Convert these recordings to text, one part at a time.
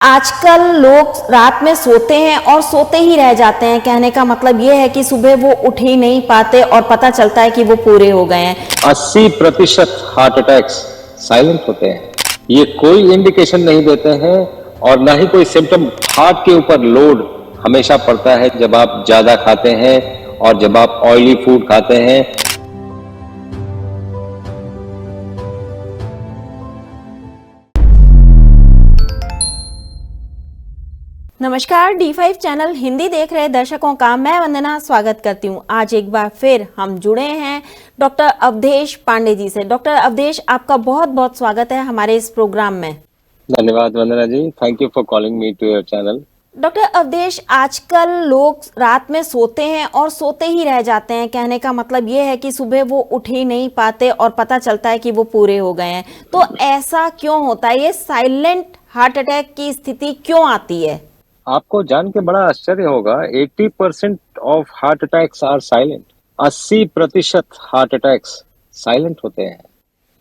आजकल लोग रात में सोते हैं और सोते ही रह जाते हैं। कहने का मतलब ये है कि सुबह वो उठ ही नहीं पाते और पता चलता है कि वो पूरे हो गए हैं। 80% हार्ट अटैक्स साइलेंट होते हैं। ये कोई इंडिकेशन नहीं देते हैं और ना ही कोई सिम्टम। हार्ट के ऊपर लोड हमेशा पड़ता है जब आप ज्यादा खाते हैं और जब आप ऑयली फूड खाते हैं। नमस्कार, D5 चैनल हिंदी देख रहे दर्शकों का मैं वंदना स्वागत करती हूँ। आज एक बार फिर हम जुड़े हैं डॉक्टर अवधेश पांडे जी से। डॉक्टर अवधेश, आपका बहुत बहुत स्वागत है हमारे इस प्रोग्राम में। धन्यवाद Vandana ji, thank you for calling me to your channel. Doctor Avadhesh, आजकल लोग रात में सोते हैं और सोते ही रह जाते हैं। कहने का मतलब ये है कि सुबह वो उठ ही नहीं पाते और पता चलता है कि वो पूरे हो गए हैं। तो ऐसा क्यों होता है? ये साइलेंट हार्ट अटैक की स्थिति क्यों आती है? आपको जान के बड़ा आश्चर्य होगा, 80% of heart attacks are silent. 80% heart attacks silent होते हैं।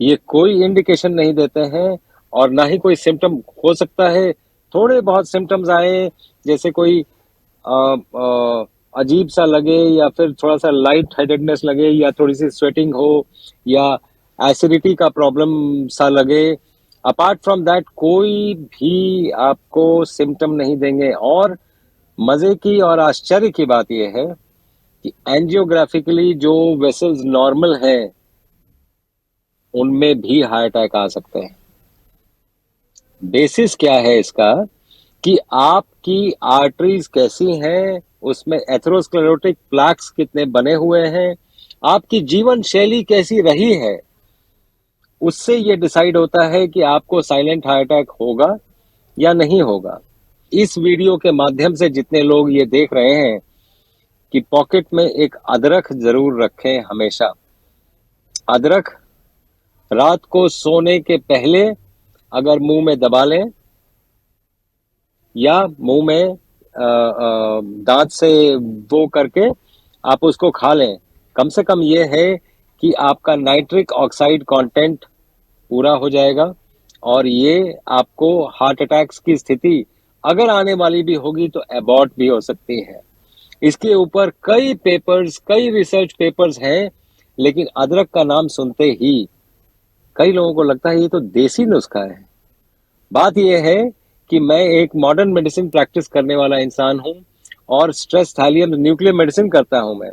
ये कोई इंडिकेशन नहीं देते हैं और ना ही कोई सिम्टम। हो सकता है थोड़े बहुत सिम्टम्स आए, जैसे कोई अजीब सा लगे या फिर थोड़ा सा लाइट हेडेडनेस लगे या थोड़ी सी स्वेटिंग हो या एसिडिटी का प्रॉब्लम सा लगे। अपार्ट फ्रॉम दैट कोई भी आपको सिम्टम नहीं देंगे। और मजे की और आश्चर्य की बात यह है कि एंजियोग्राफिकली जो वेसल्स नॉर्मल हैं उनमें भी हार्ट अटैक आ सकते हैं। बेसिस क्या है इसका कि आपकी आर्टरीज कैसी हैं, उसमें एथेरोस्क्लेरोटिक प्लैक्स कितने बने हुए हैं, आपकी जीवन शैली कैसी रही है, उससे ये डिसाइड होता है कि आपको साइलेंट हार्ट अटैक होगा या नहीं होगा। इस वीडियो के माध्यम से जितने लोग ये देख रहे हैं कि पॉकेट में एक अदरक जरूर रखें हमेशा। अदरक रात को सोने के पहले अगर मुंह में दबा लें या मुंह में दांत से वो करके आप उसको खा लें, कम से कम ये है कि आपका नाइट्रिक ऑक्साइड कंटेंट पूरा हो जाएगा और ये आपको हार्ट अटैक्स की स्थिति अगर आने वाली भी होगी तो अबॉर्ट भी हो सकती है। इसके ऊपर कई पेपर्स, कई रिसर्च पेपर्स हैं, लेकिन अदरक का नाम सुनते ही कई लोगों को लगता है ये तो देसी नुस्खा है। बात यह है कि मैं एक मॉडर्न मेडिसिन प्रैक्टिस करने वाला इंसान हूं और स्ट्रेस थैलियम न्यूक्लियर मेडिसिन करता हूं मैं,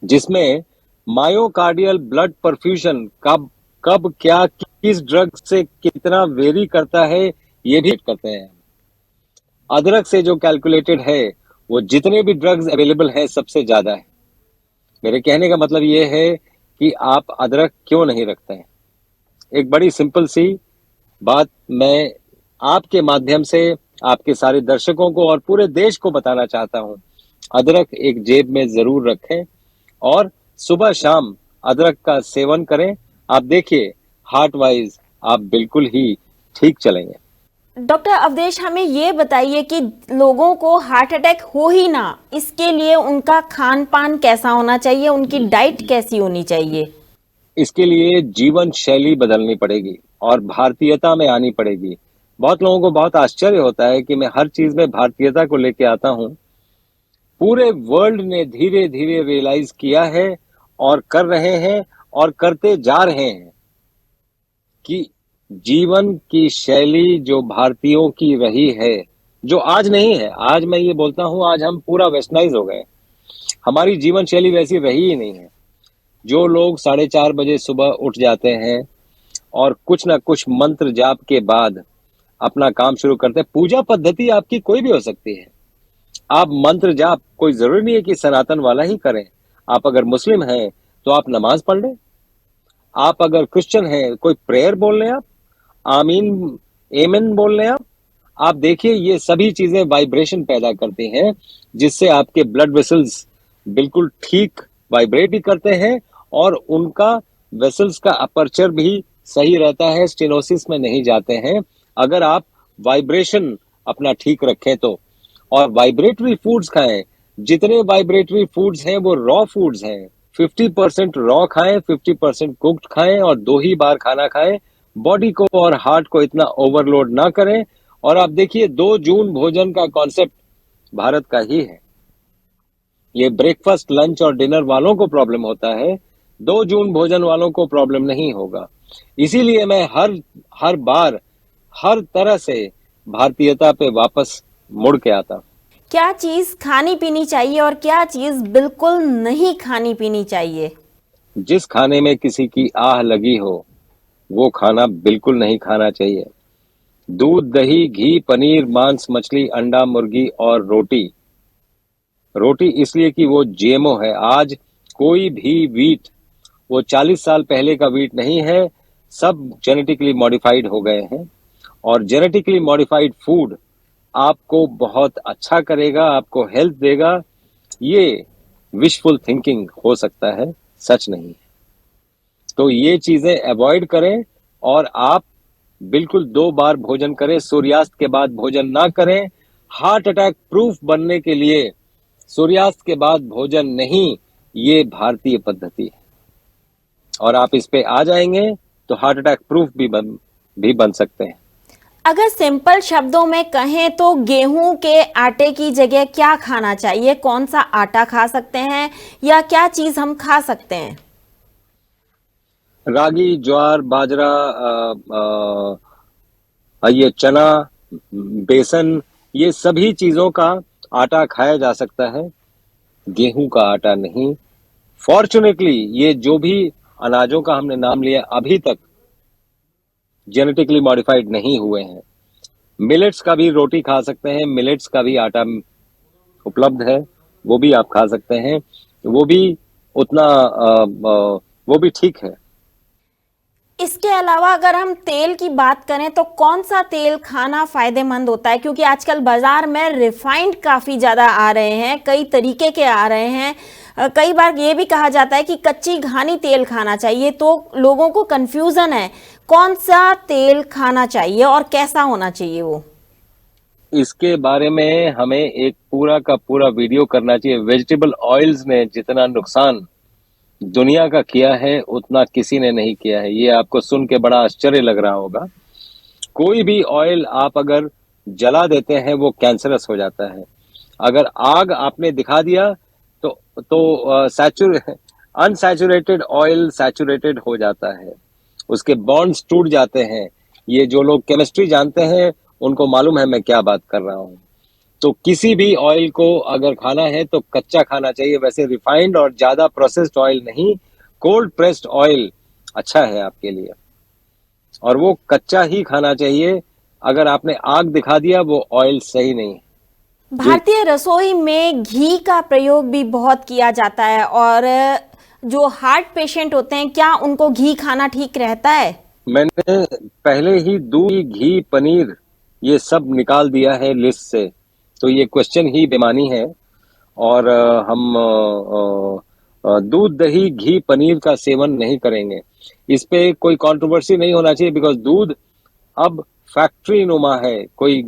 जिसमें मायोकार्डियल ब्लड परफ्यूजन कब कब क्या किस ड्रग से कितना वेरी करता है ये भी करते हैं। अदरक से जो कैलकुलेटेड है वो जितने भी ड्रग्स अवेलेबल हैं सबसे ज्यादा है। मेरे कहने का मतलब ये है कि आप अदरक क्यों नहीं रखते हैं। एक बड़ी सिंपल सी बात मैं आपके माध्यम से आपके सारे दर्शकों को और पूरे देश को बताना चाहता हूं। अदरक एक जेब में जरूर रखें और सुबह शाम अदरक का सेवन करें। आप देखिए हार्ट वाइज आप बिल्कुल ही ठीक चलेंगे। डॉक्टर अवधेश, हमें ये बताइए कि लोगों को हार्ट अटैक हो ही ना, इसके लिए उनका खान पान कैसा होना चाहिए, उनकी डाइट कैसी होनी चाहिए? इसके लिए जीवन शैली बदलनी पड़ेगी और भारतीयता में आनी पड़ेगी। बहुत लोगों को बहुत आश्चर्य होता है कि मैं हर चीज में भारतीयता को लेके आता हूं। पूरे वर्ल्ड ने धीरे धीरे रियलाइज किया है और कर रहे हैं और करते जा रहे हैं कि जीवन की शैली जो भारतीयों की रही है, जो आज नहीं है, आज मैं ये बोलता हूं आज हम पूरा वेस्टर्नाइज हो गए, हमारी जीवन शैली वैसी रही ही नहीं है। जो लोग 4:30 बजे सुबह उठ जाते हैं और कुछ ना कुछ मंत्र जाप के बाद अपना काम शुरू करते हैं। पूजा पद्धति आपकी कोई भी हो सकती है, आप मंत्र जाप कोई जरूरी नहीं है कि सनातन वाला ही करें। आप अगर मुस्लिम हैं तो आप नमाज पढ़ लें, आप अगर क्रिश्चियन हैं कोई प्रेयर बोल लें, आप आमीन एमेन बोल लें। आप देखिए ये सभी चीजें वाइब्रेशन पैदा करती हैं जिससे आपके ब्लड वेसल्स बिल्कुल ठीक वाइब्रेट भी करते हैं और उनका वेसल्स का अपर्चर भी सही रहता है, स्टेनोसिस में नहीं जाते हैं अगर आप वाइब्रेशन अपना ठीक रखें तो। और वाइब्रेटरी फूड्स खाएं, जितने वाइब्रेटरी फूड्स हैं वो रॉ फूड्स हैं। 50% रॉ खाएं, 50% कुक्ड खाएं और 2 ही बार खाना खाएं। बॉडी को और हार्ट को इतना ओवरलोड ना करें और आप देखिए 2 जून भोजन का कॉन्सेप्ट भारत का ही है। ये ब्रेकफास्ट, लंच और डिनर वालों को प्रॉब्लम होता है, 2 जून भोजन वालों को प्रॉब्लम नहीं होगा। इसीलिए मैं हर बार हर तरह से भारतीयता पे वापस मुड़ के आता हूं। क्या चीज खानी पीनी चाहिए और क्या चीज बिल्कुल नहीं खानी पीनी चाहिए? जिस खाने में किसी की आह लगी हो वो खाना बिल्कुल नहीं खाना चाहिए। दूध, दही, घी, पनीर, मांस, मछली, अंडा, मुर्गी और रोटी। रोटी इसलिए कि वो जीएमओ है। आज कोई भी वीट वो 40 साल पहले का वीट नहीं है, सब जेनेटिकली मॉडिफाइड हो गए हैं। और जेनेटिकली मॉडिफाइड फूड आपको बहुत अच्छा करेगा, आपको हेल्थ देगा, ये विशफुल थिंकिंग हो सकता है, सच नहीं है। तो ये चीजें अवॉइड करें और आप बिल्कुल 2 बार भोजन करें, सूर्यास्त के बाद भोजन ना करें। हार्ट अटैक प्रूफ बनने के लिए सूर्यास्त के बाद भोजन नहीं, ये भारतीय पद्धति है। और आप इस पे आ जाएंगे तो हार्ट अटैक प्रूफ भी बन सकते हैं। अगर सिंपल शब्दों में कहें तो गेहूं के आटे की जगह क्या खाना चाहिए? कौन सा आटा खा सकते हैं या क्या चीज हम खा सकते हैं? रागी, ज्वार, बाजरा, ये चना, बेसन, ये सभी चीजों का आटा खाया जा सकता है, गेहूं का आटा नहीं। फॉर्चुनेटली ये जो भी अनाजों का हमने नाम लिया अभी तक जेनेटिकली मॉडिफाइड नहीं हुए हैं। मिलेट्स का भी रोटी खा सकते हैं, मिलेट्स का भी आटा उपलब्ध है, वो भी आप खा सकते हैं। वो भी उतना वो भी ठीक है। इसके अलावा अगर हम तेल की बात करें तो कौन सा तेल खाना फायदेमंद होता है? क्योंकि आजकल बाजार में रिफाइंड काफी ज्यादा आ रहे हैं, कई तरीके के आ रहे हैं। कई बार ये भी कहा जाता है कि कच्ची घानी तेल खाना चाहिए, तो लोगों को कंफ्यूजन है कौन सा तेल खाना चाहिए और कैसा होना चाहिए वो। इसके बारे में हमें एक पूरा का पूरा वीडियो करना चाहिए। वेजिटेबल ऑयल्स ने जितना नुकसान दुनिया का किया है उतना किसी ने नहीं किया है। ये आपको सुन के बड़ा आश्चर्य लग रहा होगा। कोई भी ऑयल आप अगर जला देते हैं वो कैंसरस हो जाता है। अगर आग आपने दिखा दिया तो अनसैचुरेटेड ऑयल सैचुरेटेड हो जाता है, उसके बॉन्ड्स टूट जाते हैं। ये जो लोग केमिस्ट्री जानते हैं उनको मालूम है मैं क्या बात कर रहा हूँ। तो किसी भी ऑयल को अगर खाना है तो कच्चा खाना चाहिए। वैसे रिफाइंड और ज्यादा प्रोसेस्ड ऑयल नहीं, कोल्ड प्रेस्ड ऑयल अच्छा है आपके लिए, और वो कच्चा ही खाना चाहिए। अगर आपने आग दिखा दिया वो ऑयल सही नहीं है। जी, भारतीय रसोई में घी का प्रयोग भी बहुत किया जाता है, और जो हार्ट पेशेंट होते हैं क्या उनको घी खाना ठीक रहता है? मैंने पहले ही दूध, घी, पनीर ये सब निकाल दिया है लिस्ट से, तो ये क्वेश्चन ही बेमानी है। और हम दूध, दही, घी, पनीर का सेवन नहीं करेंगे। इस पे कोई कंट्रोवर्सी नहीं होना चाहिए, बिकॉज दूध अब फैक्ट्री नुमा है। कोई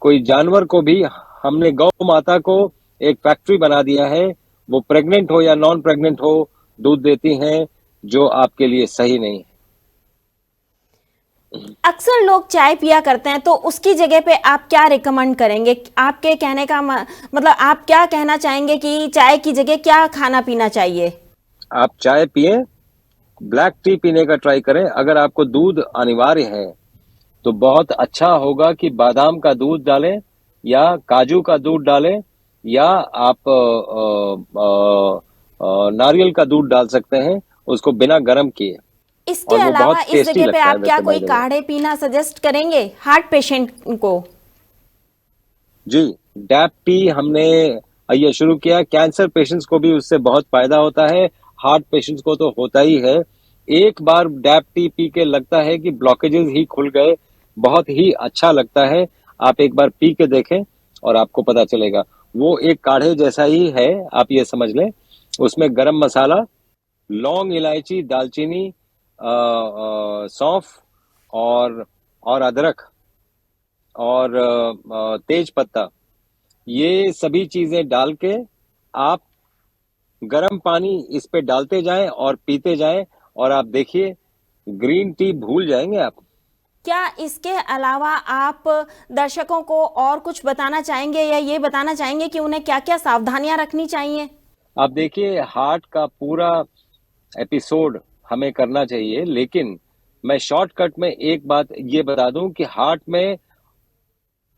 कोई जानवर को भी हमने गौ माता को एक फैक्ट्री बना दिया है। वो प्रेग्नेंट हो या नॉन प्रेग्नेंट हो दूध देती हैं, जो आपके लिए सही नहीं है। अक्सर लोग चाय पिया करते हैं, तो उसकी जगह पे आप क्या रिकमेंड करेंगे? आपके कहने का मतलब आप क्या कहना चाहेंगे कि चाय की जगह क्या खाना पीना चाहिए? आप चाय पिए, ब्लैक टी पीने का ट्राई करें। अगर आपको दूध अनिवार्य है तो बहुत अच्छा होगा कि बादाम का दूध डालें या काजू का दूध डालें, या आप नारियल का दूध डाल सकते हैं उसको बिना गर्म किए, इसके और वो बहुत अलावा इस टेस्टी जगह पे लगता है आप क्या वैसे, कोई बाय द वे। काढ़े पीना सजेस्ट करेंगे हार्ट पेशेंट को? जी, डैप टी हमने ये शुरू किया। कैंसर पेशेंट्स को भी उससे बहुत फायदा होता है, हार्ट पेशेंट्स को तो होता ही है। एक बार डैप टी पी के लगता है कि ब्लॉकेजेस ही खुल गए, बहुत ही अच्छा लगता है। आप एक बार पी के देखें और आपको पता चलेगा। वो एक काढ़े जैसा ही है, आप ये समझ लें। उसमें गरम मसाला, लौंग, इलायची, दालचीनी, सौंफ और अदरक और तेज पत्ता, ये सभी चीजें डाल के आप गर्म पानी इस पे डालते जाएं और पीते जाएं, और आप देखिए ग्रीन टी भूल जाएंगे आप। क्या इसके अलावा आप दर्शकों को और कुछ बताना चाहेंगे या ये बताना चाहेंगे कि उन्हें क्या क्या सावधानियां रखनी चाहिए? आप देखिए, हार्ट का पूरा एपिसोड हमें करना चाहिए, लेकिन मैं शॉर्टकट में एक बात ये बता दूं कि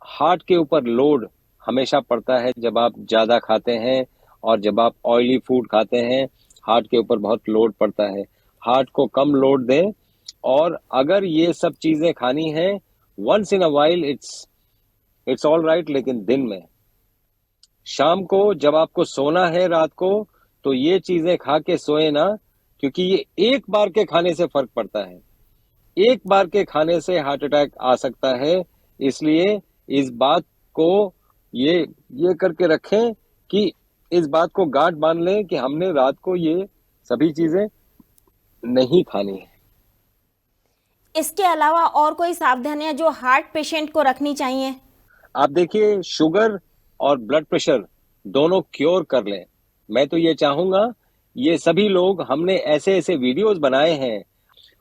हार्ट के ऊपर लोड हमेशा पड़ता है जब आप ज़्यादा खाते हैं, और जब आप ऑयली फूड खाते हैं हार्ट के ऊपर बहुत लोड पड़ता है। हार्ट को कम लोड दें, और अगर ये सब चीज़ें खानी हैं once in a while it's all right, लेकिन दिन में, शाम को जब आपको सोना है रात को, तो ये चीज़ें खा के सोए ना, क्योंकि ये एक बार के खाने से फर्क पड़ता है। एक बार के खाने से हार्ट अटैक आ सकता है, इसलिए इस बात को ये करके रखें कि इस बात को गांठ बांध लें कि हमने रात को ये सभी चीजें नहीं खानी है। इसके अलावा और कोई सावधानियां जो हार्ट पेशेंट को रखनी चाहिए? आप देखिए, शुगर और ब्लड प्रेशर दोनों क्योर कर लें। मैं तो ये चाहूंगा, ये सभी लोग, हमने ऐसे ऐसे वीडियोस बनाए हैं,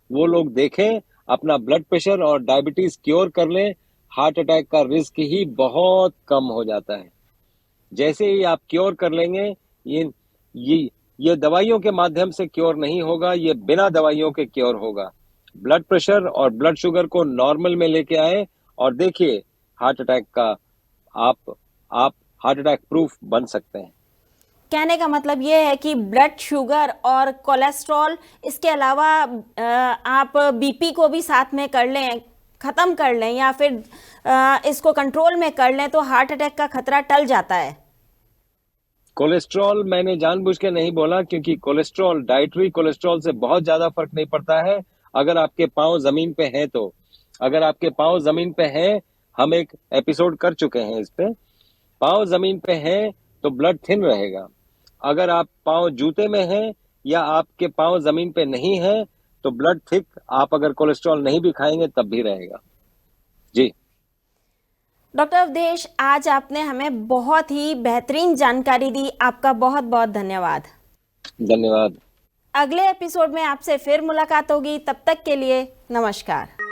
वो लोग देखें, अपना ब्लड प्रेशर और डायबिटीज क्योर कर लें। हार्ट अटैक का रिस्क ही बहुत कम हो जाता है। जैसे ही आप क्योर कर लेंगे, ये दवाइयों के माध्यम से क्योर नहीं होगा, ये बिना दवाइयों के क्योर होगा। ब्लड प्रेशर और ब्लड शुगर को नॉर्मल में लेके आए, और देखिए हार्ट अटैक का आप हार्ट अटैक प्रूफ बन सकते हैं। कहने का मतलब ये है कि ब्लड शुगर और कोलेस्ट्रॉल, इसके अलावा आप बीपी को भी साथ में कर लें, ख़त्म कर लें, या फिर इसको कंट्रोल में कर लें, तो हार्ट अटैक का खतरा टल जाता है। कोलेस्ट्रॉल मैंने जानबूझ के नहीं बोला, क्योंकि कोलेस्ट्रॉल, डाइटरी कोलेस्ट्रॉल से बहुत ज्यादा फर्क नहीं पड़ता है अगर आपके पांव जमीन पे हैं तो। अगर आपके पांव जमीन पे हैं, हम एक एपिसोड कर चुके हैं इस पे, पांव जमीन पे हैं तो ब्लड थिन रहेगा। अगर आप पांव जूते में हैं या आपके पांव जमीन पे नहीं है, तो ब्लड थिक, आप अगर कोलेस्ट्रॉल नहीं भी खाएंगे तब भी रहेगा। जी डॉक्टर अवधेश, आज आपने हमें बहुत ही बेहतरीन जानकारी दी, आपका बहुत बहुत धन्यवाद। धन्यवाद। अगले एपिसोड में आपसे फिर मुलाकात होगी, तब तक के लिए नमस्कार।